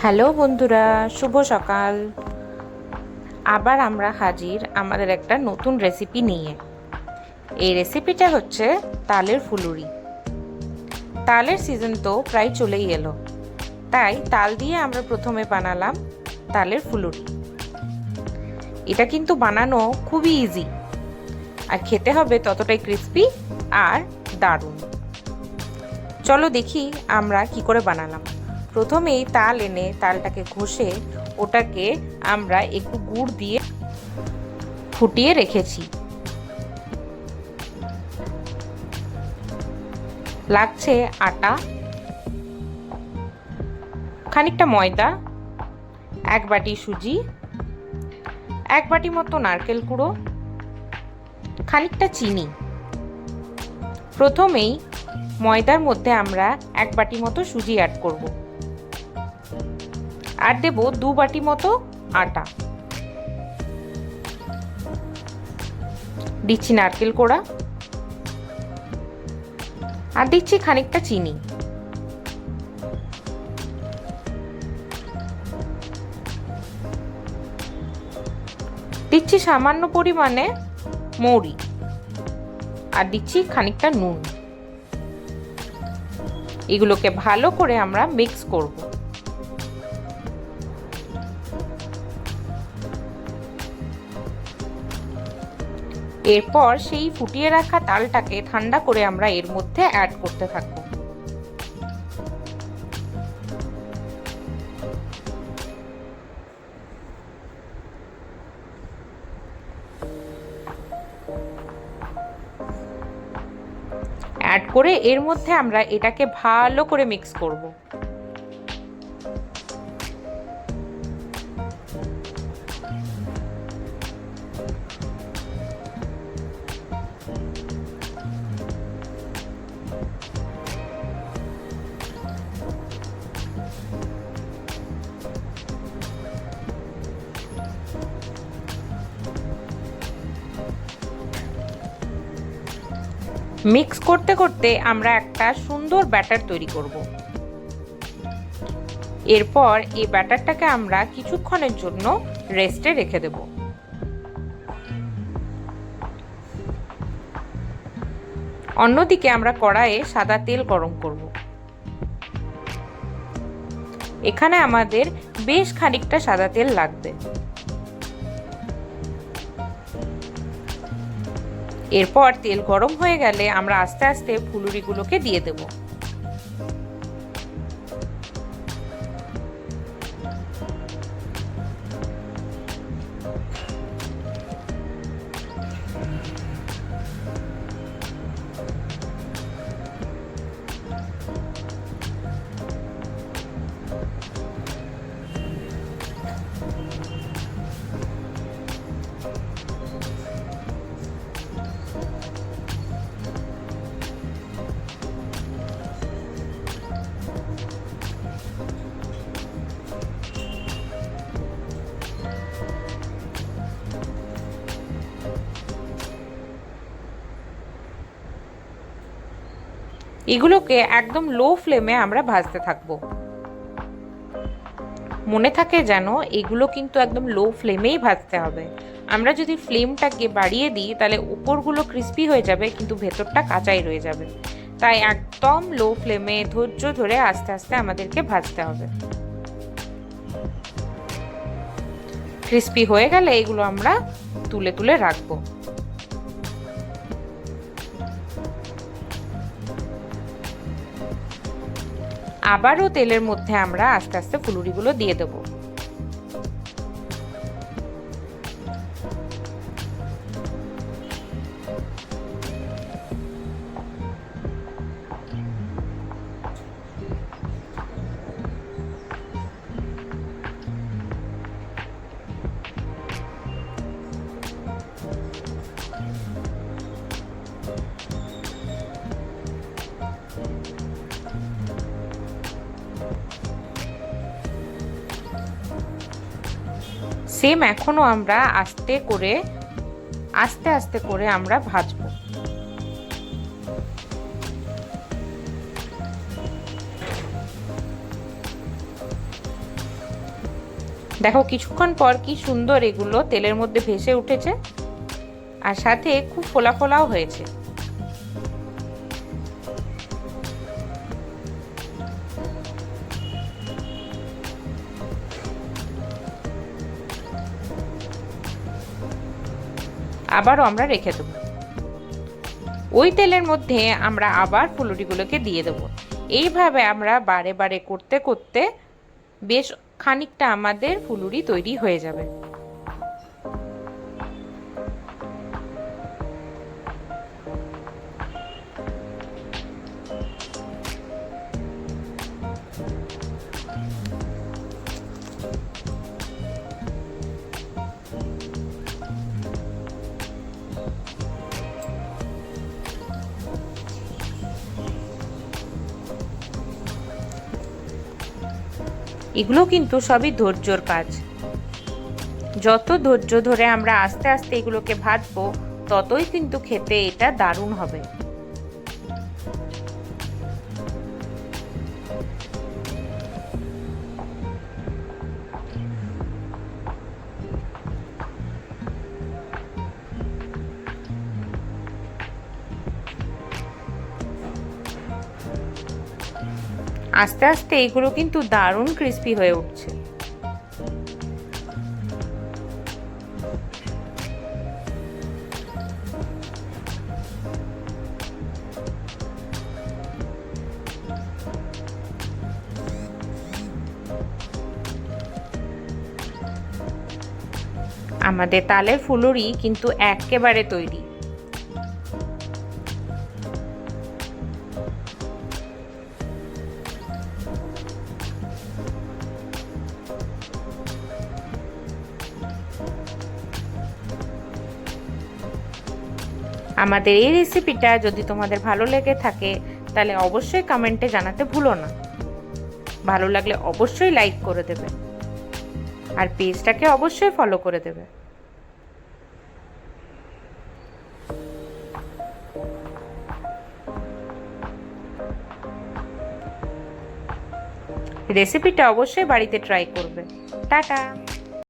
Hello বন্ধুরা, শুভ সকাল। আবার আমরা হাজির আমাদের একটা নতুন রেসিপি নিয়ে। এই রেসিপিটা হচ্ছে তালের ফুলুরি। তালের সিজন তো প্রায় চলেই এলো, তাই তাল দিয়ে আমরা প্রথমে বানালাম তালের ফুলুরি। এটা কিন্তু বানানো খুবই ইজি, আর খেতে হবে ততটাই ক্রিস্পি আর দারুণ। চলো দেখি আমরা কি করে বানালাম। প্রথমেই তাল এনে তালটাকে ঘষে ওটাকে আমরা একটু গুড় দিয়ে ফুটিয়ে রেখেছি। লাগছে আটা, খানিকটা ময়দা, 1 বাটি সুজি, 1 বাটি মতো নারকেল কুড়ো, খানিকটা চিনি। প্রথমেই ময়দার মধ্যে আমরা 1 বাটি মতো সুজি অ্যাড করব, আর দেব 2 বাটি মতো আটা। দিচ্ছি নারকেল কোড়া, আর দিচ্ছি খানিকটা চিনি। দিচ্ছি সামান্য পরিমাণে মৌরি, আর দিচ্ছি খানিকটা নুন। এগুলোকে ভালো করে আমরা মিক্স করব। এরপর সেই ফুটিয়ে রাখা তালটাকে ঠান্ডা করে আমরা এর মধ্যে অ্যাড করতে থাকব। অ্যাড করে এর মধ্যে আমরা এটাকে ভালো করে মিক্স করব। মিক্স করতে করতে আমরা একটা সুন্দর ব্যাটার তৈরি করব। এরপর এই ব্যাটারটাকে আমরা কিছুক্ষণের জন্য রেস্টে রেখে দেব। অন্যদিকে আমরা কড়াইয়ে সাদা তেল গরম করব। এখানে আমাদের বেশ খানিকটা সাদা তেল লাগবে। এরপর তেল গরম হয়ে গেলে আমরা আস্তে আস্তে ফুলুরিগুলোকে দিয়ে দেব। এগুলোকে একদম লো ফ্লেমে আমরা ভাজতে থাকবো। মনে থাকে যেন এগুলো কিন্তু একদম লো ফ্লেমেই ভাজতে হবে। আমরা যদি ফ্লেমটাকে বাড়িয়ে দিই তাহলে উপরগুলো ক্রিস্পি হয়ে যাবে, কিন্তু ভেতরটা কাঁচাই রয়ে যাবে। তাই একদম লো ফ্লেমে ধৈর্য ধরে আস্তে আস্তে আমাদেরকে ভাজতে হবে। ক্রিস্পি হয়ে গেলে এগুলো আমরা তুলে তুলে রাখবো। আবারও তেলের মধ্যে আমরা আস্তে আস্তে ফুলুরিগুলো দিয়ে দেব। সেম এখনো আমরা আস্তে আস্তে করে আমরা ভাজবো। দেখো কিছুক্ষণ পর কি সুন্দর এগুলো তেলের মধ্যে ভেসে উঠেছে, আর সাথে খুব ফোলা ফোলাও হয়েছে। আবারও আমরা রেখে দেবো। ওই তেলের মধ্যে আমরা আবার ফুলুরিগুলোকে দিয়ে দেবো। এইভাবে আমরা বারে বারে করতে করতে বেশ খানিকটা আমাদের ফুলুরি তৈরি হয়ে যাবে। এগুলো কিন্তু সবই ধৈর্যর কাজ। যত ধৈর্য ধরে আমরা আস্তে আস্তে এগুলোকে ভাজবো, ততই কিন্তু খেতে এটা দারুণ হবে। আস্তে আস্তে এগুলো কিন্তু দারুণ ক্রিস্পি হয়ে উঠছে। আমাদের তালের ফুলুরি কিন্তু একেবারে তৈরি। আমাদের এই রেসিপিটা যদি তোমাদের ভালো লেগে থাকে তাহলে অবশ্যই কমেন্টে জানাতে ভুলো না। ভালো লাগলে অবশ্যই লাইক করে দেবে, আর পেজটাকে অবশ্যই ফলো করে দেবে। রেসিপিটা অবশ্যই বাড়িতে ট্রাই করবে। টাটা।